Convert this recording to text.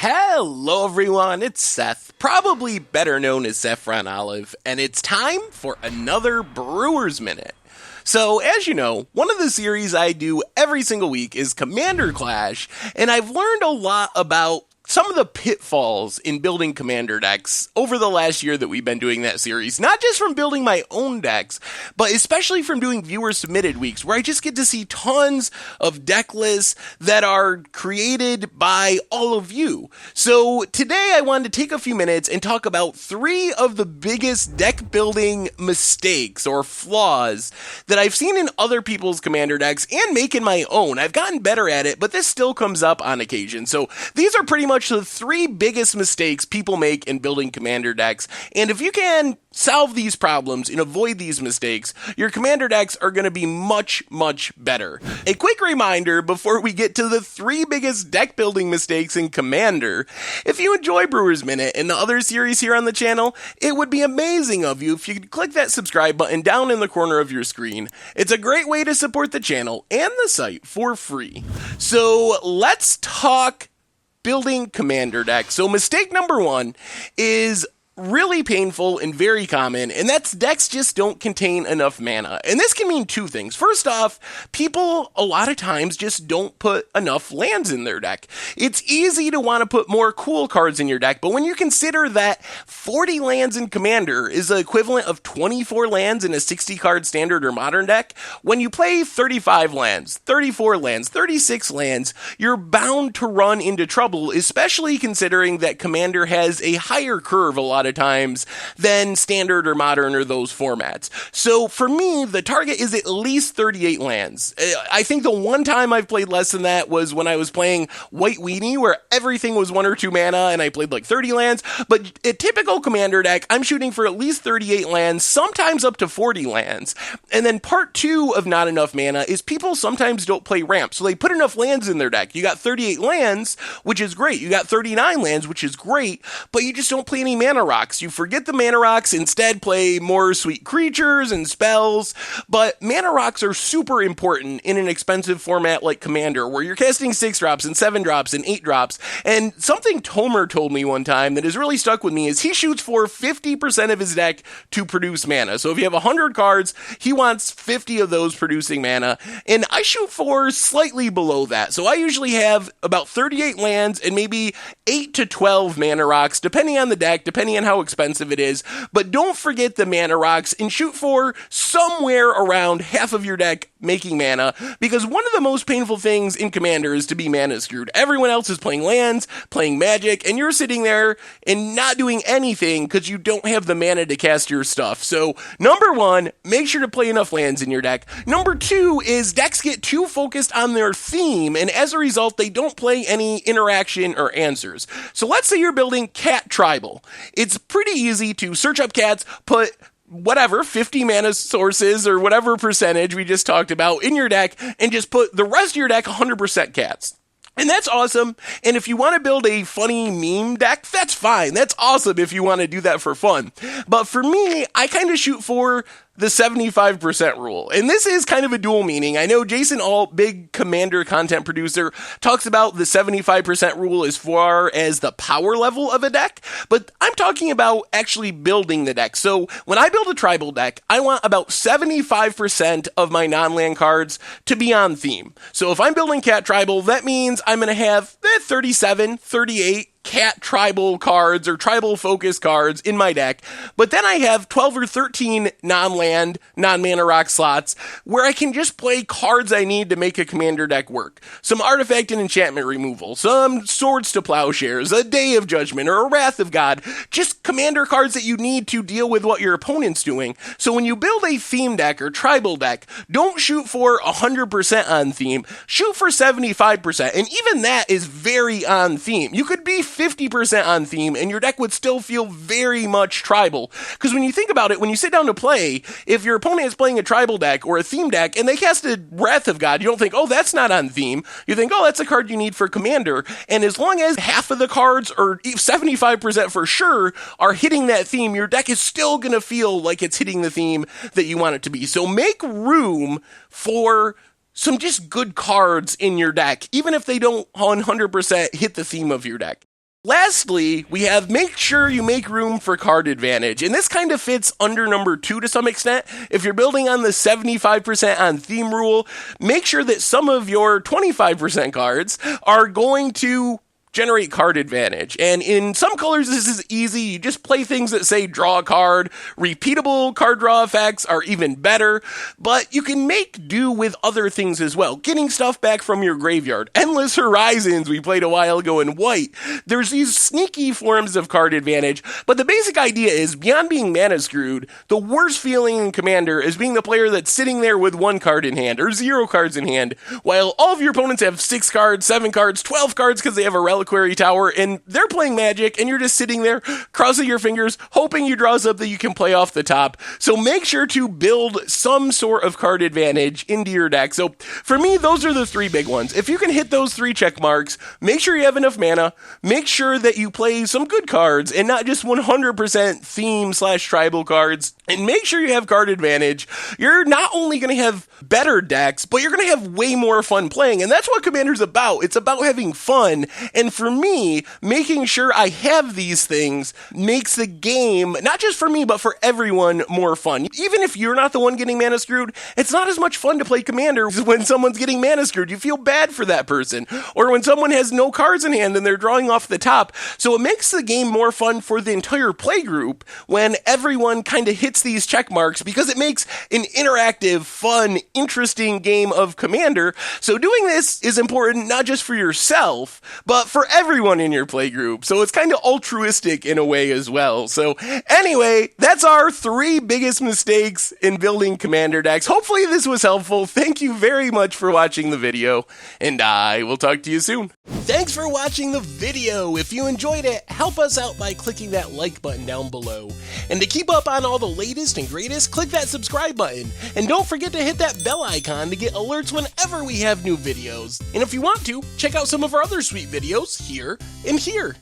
Hello everyone, it's Seth, probably better known as Saffron Olive, and it's time for another Brewer's Minute. So, as you know, one of the series I do every single week is Commander Clash, and I've learned a lot about some of the pitfalls in building commander decks over the last year that we've been doing that series. Not just from building my own decks, but especially from doing viewer submitted weeks where I just get to see tons of deck lists that are created by all of you. So today I wanted to take a few minutes and talk about 3 of the biggest deck building mistakes or flaws that I've seen in other people's commander decks and make in my own. I've gotten better at it, but this still comes up on occasion. So these are pretty much the 3 biggest mistakes people make in building commander decks, and if you can solve these problems and avoid these mistakes, your commander decks are going to be much, much better. A quick reminder before we get to the 3 biggest deck building mistakes in Commander, if you enjoy Brewer's Minute and the other series here on the channel, it would be amazing of you if you could click that subscribe button down in the corner of your screen. It's a great way to support the channel and the site for free. So let's talk building commander decks. So mistake number 1 is really painful and very common, and that's decks just don't contain enough mana. And this can mean 2 things. First off, people a lot of times just don't put enough lands in their deck. It's easy to want to put more cool cards in your deck, but when you consider that 40 lands in Commander is the equivalent of 24 lands in a 60 card standard or modern deck, when you play 35 lands, 34 lands, 36 lands, you're bound to run into trouble, especially considering that Commander has a higher curve a lot of times than standard or modern or those formats. So for me, the target is at least 38 lands. I think the one time I've played less than that was when I was playing White Weenie, where everything was 1 or 2 mana and I played like 30 lands. But a typical commander deck, I'm shooting for at least 38 lands, sometimes up to 40 lands. And then part 2 of not enough mana is people sometimes don't play ramp. So they put enough lands in their deck. You got 38 lands, which is great. You got 39 lands, which is great, but you just don't play any mana rocks. You forget the mana rocks, instead play more sweet creatures and spells, but mana rocks are super important in an expensive format like Commander, where you're casting 6 drops and 7 drops and 8 drops, and something Tomer told me one time that has really stuck with me is he shoots for 50% of his deck to produce mana. So if you have 100 cards, he wants 50 of those producing mana, and I shoot for slightly below that. So I usually have about 38 lands and maybe 8 to 12 mana rocks, depending on the deck, depending on how expensive it is, but don't forget the mana rocks and shoot for somewhere around half of your deck making mana, because one of the most painful things in Commander is to be mana screwed. Everyone else is playing lands, playing magic, and you're sitting there and not doing anything because you don't have the mana to cast your stuff. So number 1, make sure to play enough lands in your deck. Number 2 is decks get too focused on their theme, and as a result, they don't play any interaction or answers. So let's say you're building Cat Tribal. It's pretty easy to search up cats, put whatever, 50 mana sources or whatever percentage we just talked about in your deck, and just put the rest of your deck 100% cats. And that's awesome. And if you want to build a funny meme deck, that's fine. That's awesome if you want to do that for fun. But for me, I kind of shoot for the 75% rule. And this is kind of a dual meaning. I know Jason Alt, big Commander content producer, talks about the 75% rule as far as the power level of a deck, but I'm talking about actually building the deck. So when I build a tribal deck, I want about 75% of my non-land cards to be on theme. So if I'm building Cat Tribal, that means I'm going to have 37, 38 cat tribal cards or tribal focus cards in my deck, but then I have 12 or 13 non-land, non-mana rock slots where I can just play cards I need to make a commander deck work. Some artifact and enchantment removal, some swords to plowshares, a Day of Judgment, or a Wrath of God, just commander cards that you need to deal with what your opponent's doing. So when you build a theme deck or tribal deck, don't shoot for 100% on theme, shoot for 75%, and even that is very on theme. You could be 50% on theme and your deck would still feel very much tribal. Because when you think about it, when you sit down to play, if your opponent is playing a tribal deck or a theme deck and they casted Wrath of God, you don't think, oh, that's not on theme. You think, oh, that's a card you need for Commander. And as long as half of the cards, or 75% for sure, are hitting that theme, your deck is still going to feel like it's hitting the theme that you want it to be. So make room for some just good cards in your deck, even if they don't 100% hit the theme of your deck. Lastly, we have make sure you make room for card advantage. And this kind of fits under number 2 to some extent. If you're building on the 75% on theme rule, make sure that some of your 25% cards are going to generate card advantage. And in some colors, this is easy. You just play things that say draw a card. Repeatable card draw effects are even better, but you can make do with other things as well. Getting stuff back from your graveyard. Endless Horizons we played a while ago in white. There's these sneaky forms of card advantage, but the basic idea is beyond being mana screwed, the worst feeling in Commander is being the player that's sitting there with 1 card in hand or 0 cards in hand, while all of your opponents have 6 cards, 7 cards, 12 cards because they have a Reliquary Tower, and they're playing Magic, and you're just sitting there, crossing your fingers, hoping you draw something you can play off the top. So make sure to build some sort of card advantage into your deck. So for me, those are the 3 big ones. If you can hit those 3 check marks, make sure you have enough mana, make sure that you play some good cards, and not just 100% theme/tribal cards, and make sure you have card advantage. You're not only going to have better decks, but you're going to have way more fun playing, and that's what Commander's about. It's about having fun, and for me, making sure I have these things makes the game, not just for me, but for everyone, more fun. Even if you're not the one getting mana screwed, it's not as much fun to play Commander when someone's getting mana screwed. You feel bad for that person. Or when someone has no cards in hand and they're drawing off the top. So it makes the game more fun for the entire play group when everyone kind of hits these check marks, because it makes an interactive, fun, interesting game of Commander. So doing this is important not just for yourself, but for everyone in your playgroup. So it's kind of altruistic in a way as well. So anyway, that's our 3 biggest mistakes in building Commander decks. Hopefully this was helpful. Thank you very much for watching the video, and I will talk to you soon. Thanks for watching the video. If you enjoyed it, help us out by clicking that like button down below. And to keep up on all the latest and greatest, click that subscribe button. And don't forget to hit that bell icon to get alerts whenever we have new videos. And if you want to, check out some of our other sweet videos here and here.